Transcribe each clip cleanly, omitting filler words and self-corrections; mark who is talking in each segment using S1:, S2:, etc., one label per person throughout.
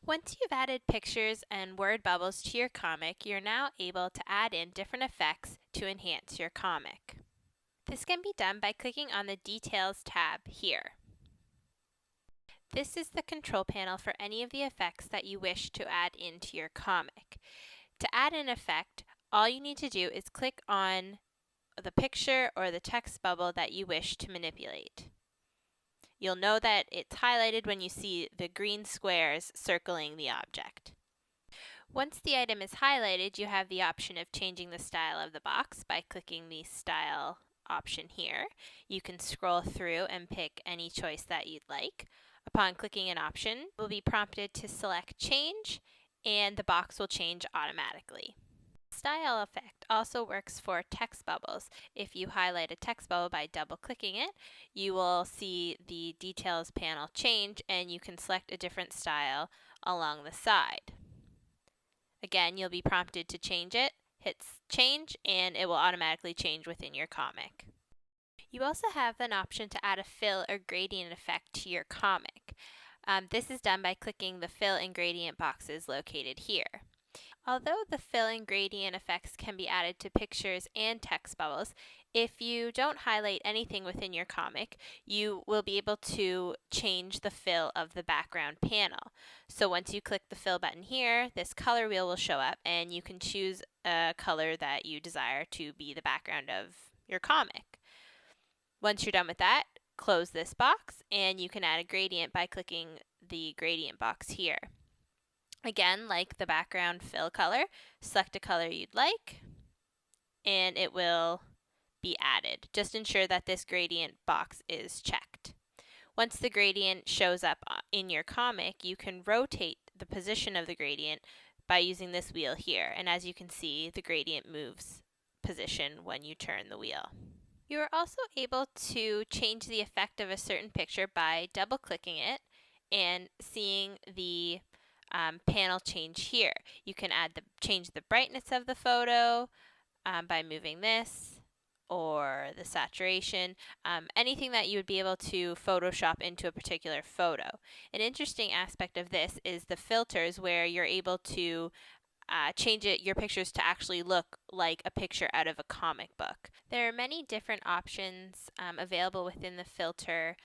S1: Once you've added pictures and word bubbles to your comic, you're now able to add in different effects to enhance your comic. This can be done by clicking on the Details tab here. This is the control panel for any of the effects that you wish to add into your comic. To add an effect, all you need to do is click on the picture or the text bubble that you wish to manipulate. You'll know that it's highlighted when you see the green squares circling the object. Once the item is highlighted, you have the option of changing the style of the box by clicking the Style option here. You can scroll through and pick any choice that you'd like. Upon clicking an option, you'll be prompted to select Change, and the box will change automatically. Style effect also works for text bubbles. If you highlight a text bubble by double-clicking it, you will see the Details panel change, and you can select a different style along the side. Again, you'll be prompted to change it, hit change, and it will automatically change within your comic. You also have an option to add a fill or gradient effect to your comic. This is done by clicking the fill and gradient boxes located here. Although the fill and gradient effects can be added to pictures and text bubbles, if you don't highlight anything within your comic, you will be able to change the fill of the background panel. So once you click the fill button here, this color wheel will show up, and you can choose a color that you desire to be the background of your comic. Once you're done with that, close this box, and you can add a gradient by clicking the gradient box here. Again, like the background fill color, select a color you'd like, and it will be added. Just ensure that this gradient box is checked. Once the gradient shows up in your comic, you can rotate the position of the gradient by using this wheel here. And as you can see, the gradient moves position when you turn the wheel. You are also able to change the effect of a certain picture by double-clicking it and seeing the panel change here. You can change the brightness of the photo by moving this, or the saturation, anything that you would be able to Photoshop into a particular photo. An interesting aspect of this is the filters, where you're able to change your pictures to actually look like a picture out of a comic book. There are many different options available within the filter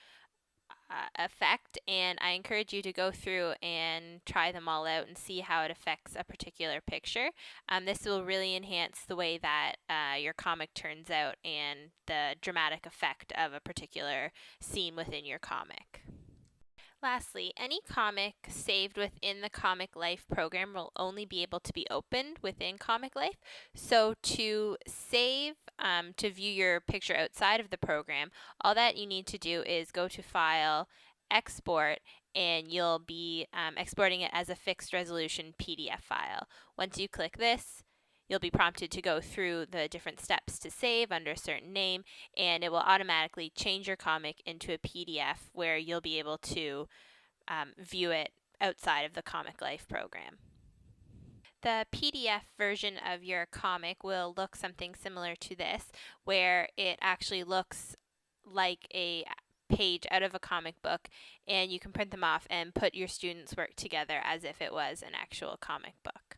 S1: effect, and I encourage you to go through and try them all out and see how it affects a particular picture. This will really enhance the way that your comic turns out and the dramatic effect of a particular scene within your comic. Lastly, any comic saved within the Comic Life program will only be able to be opened within Comic Life. So to save, to view your picture outside of the program, all that you need to do is go to File, Export, and you'll be exporting it as a fixed resolution PDF file. Once you click this, you'll be prompted to go through the different steps to save under a certain name, and it will automatically change your comic into a PDF where you'll be able to view it outside of the Comic Life program. The PDF version of your comic will look something similar to this, where it actually looks like a page out of a comic book, and you can print them off and put your students' work together as if it was an actual comic book.